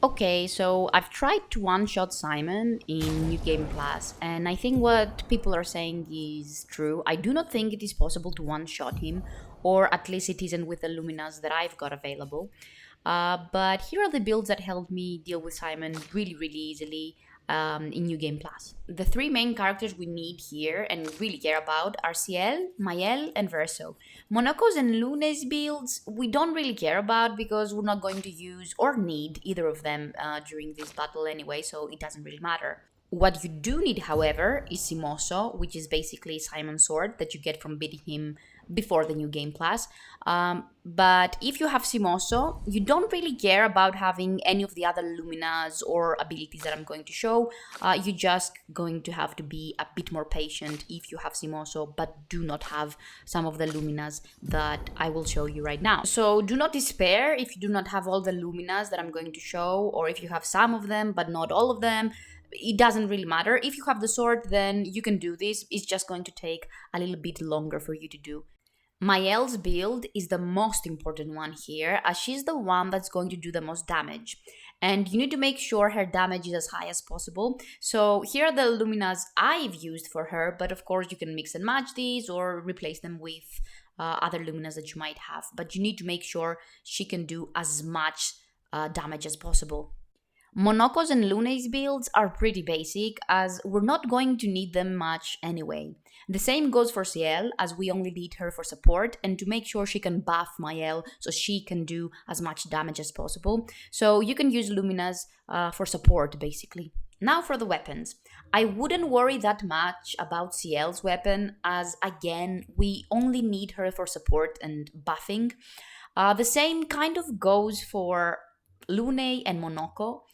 Okay, so I've tried to one-shot Simon in New Game Plus, and I think what people are saying is true. I do not think it is possible to one-shot him, or at least it isn't with the Luminas that I've got available. But here are the builds that helped me deal with Simon really, really easily in New Game Plus. The three main characters we need here and really care about are Ciel, Mael, and Verso. Monaco's and Lune's builds we don't really care about because we're not going to use or need either of them during this battle anyway, so it doesn't really matter. What you do need, however, is Simoso, which is basically Simon's sword that you get from beating him before the new game plus. But if you have Simoso, you don't really care about having any of the other Luminas or abilities that I'm going to show. You're just going to have to be a bit more patient if you have Simoso, but do not have some of the Luminas that I will show you right now. So do not despair if you do not have all the Luminas that I'm going to show, or if you have some of them but not all of them. It doesn't really matter. If you have the sword, then you can do this. It's just going to take a little bit longer for you to do. Mael's build is the most important one here, as she's the one that's going to do the most damage. And you need to make sure her damage is as high as possible. So here are the Luminas I've used for her, but of course you can mix and match these or replace them with other Luminas that you might have. But you need to make sure she can do as much damage as possible. Monoco's and Lune's builds are pretty basic, as we're not going to need them much anyway. The same goes for Ciel, as we only need her for support and to make sure she can buff Mael so she can do as much damage as possible. So you can use Luminas for support, basically. Now for the weapons. I wouldn't worry that much about Ciel's weapon, as again, we only need her for support and buffing. The same kind of goes for Lune and Monaco.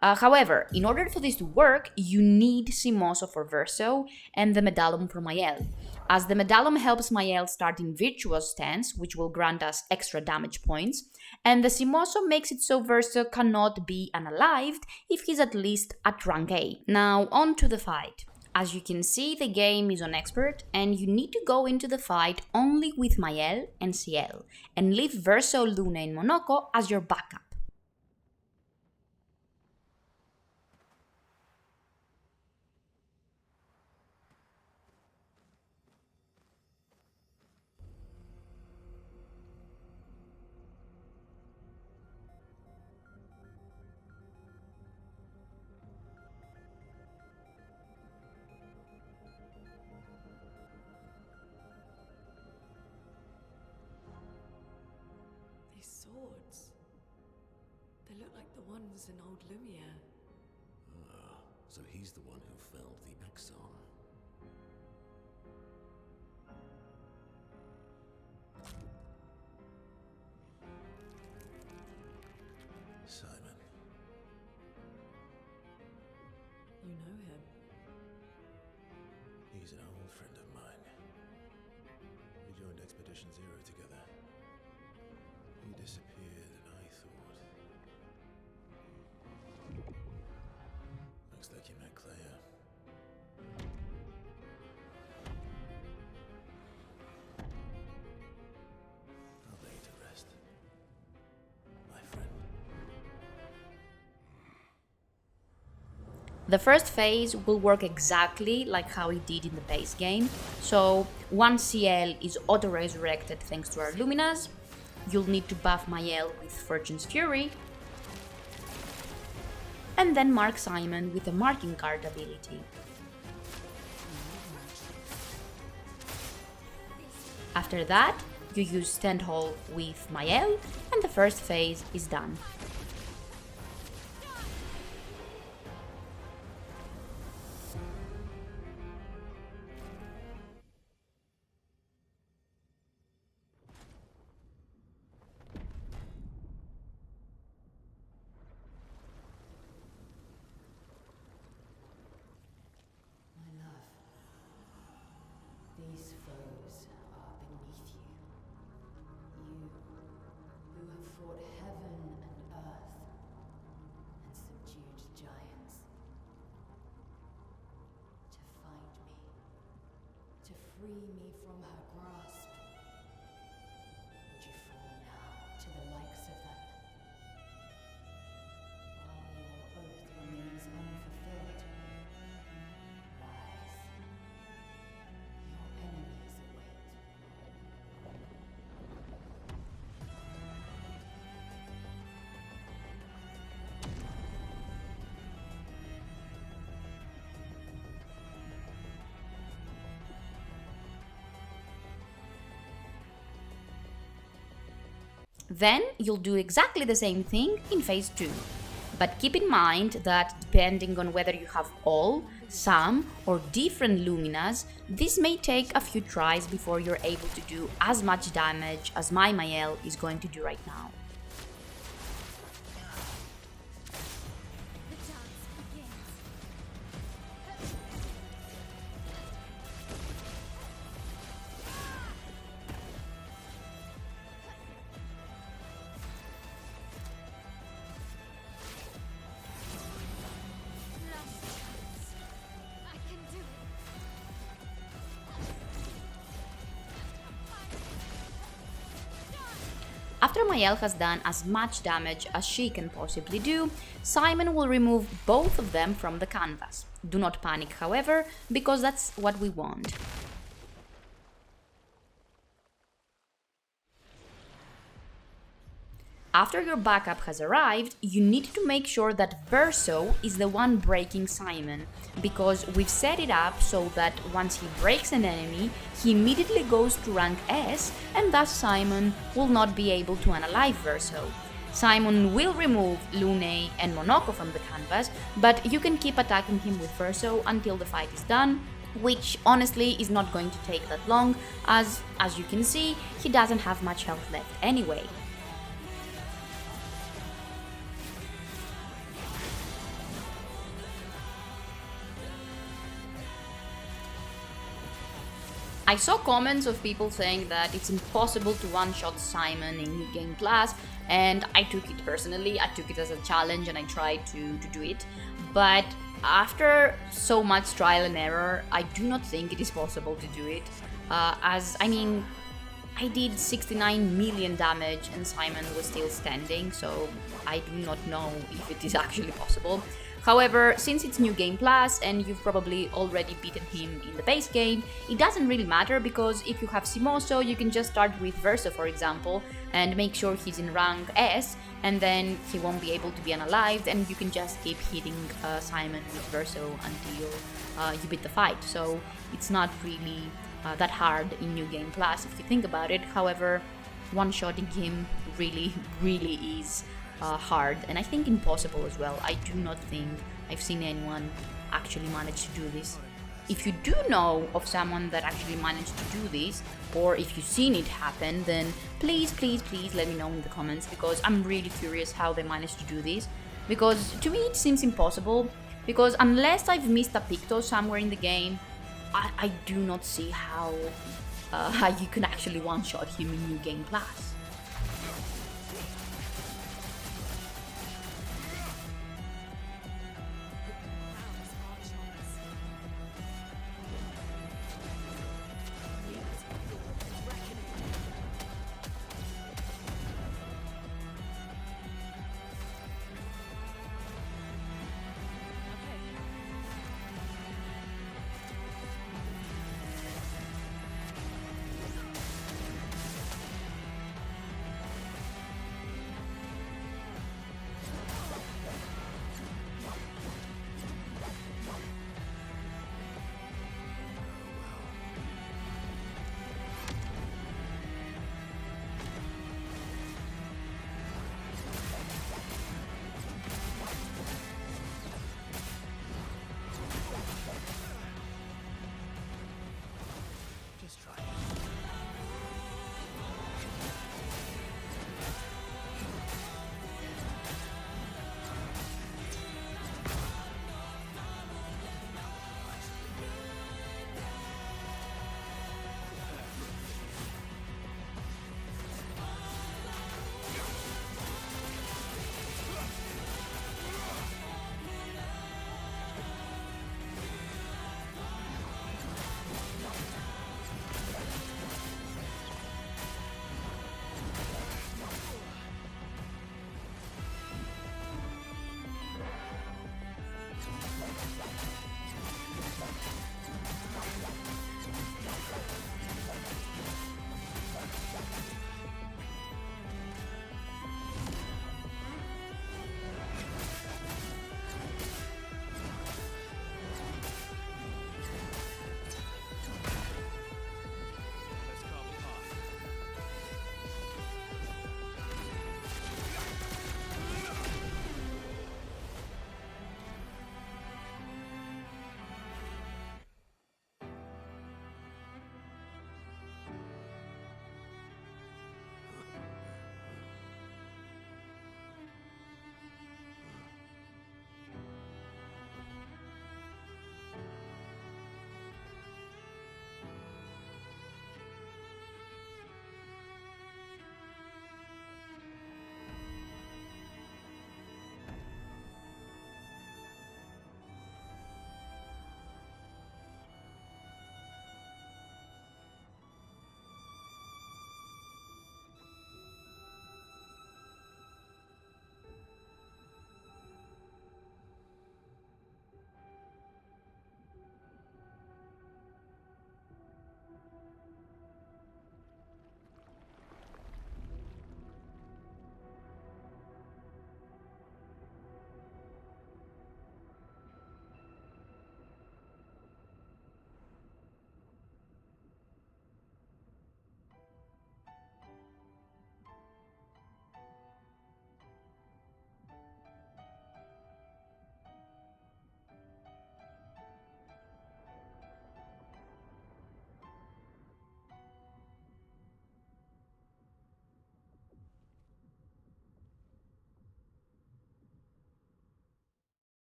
However, in order for this to work, you need Simoso for Verso and the Medallum for Mael, as the Medallum helps Mael start in Virtuous stance, which will grant us extra damage points, and the Simoso makes it so Verso cannot be unalived if he's at least at rank A. Now, on to the fight. As you can see, the game is on expert, and you need to go into the fight only with Mael and Ciel, and leave Verso, Lune, and Monaco as your backup. These swords. They look like the ones in old Lumiere. Ah, so he's the one who felled the Exxon. Simon. You know him. He's an old friend of mine. We joined Expedition Zero together. He disappeared and I thought... Looks like you met Clea. I'll lay you to rest. My friend. The first phase will work exactly like how it did in the base game. So once Ciel is auto-resurrected thanks to our Luminas, you'll need to buff Mael with Fortune's Fury, and then mark Simon with the marking card ability. After that, you use Stand Hall with Mael, and the first phase is done. My love, these foes are beneath you. You who have fought heaven and earth and subdued giants. To find me, to free me from her grasp. Would you fall now to the likes of them? While Then you'll do exactly the same thing in phase 2. But keep in mind that depending on whether you have all, some, or different luminas, this may take a few tries before you're able to do as much damage as my Mael is going to do right now. After Mael has done as much damage as she can possibly do, Simon will remove both of them from the canvas. Do not panic, however, because that's what we want. After your backup has arrived, you need to make sure that Verso is the one breaking Simon, because we've set it up so that once he breaks an enemy, he immediately goes to rank S, and thus Simon will not be able to unalive Verso. Simon will remove Lune and Monoko from the canvas, but you can keep attacking him with Verso until the fight is done, which honestly is not going to take that long, as you can see, he doesn't have much health left anyway. I saw comments of people saying that it's impossible to one-shot Simon in New Game Plus, and I took it personally. I took it as a challenge and I tried to do it. But after so much trial and error, I do not think it is possible to do it. I did 69 million damage and Simon was still standing, so I do not know if it is actually possible. However, since it's New Game Plus and you've probably already beaten him in the base game, it doesn't really matter, because if you have Simoso, you can just start with Verso, for example, and make sure he's in rank S, and then he won't be able to be unalived, and you can just keep hitting Simon with Verso until you beat the fight. So it's not really that hard in New Game Plus if you think about it. However, one-shotting him really is hard, and I think impossible as well. I do not think I've seen anyone actually manage to do this. If you do know of someone that actually managed to do this, or if you've seen it happen, then please let me know in the comments, because I'm really curious how they managed to do this. Because to me it seems impossible, because unless I've missed a Picto somewhere in the game, I do not see how you can actually one-shot him in New Game Plus.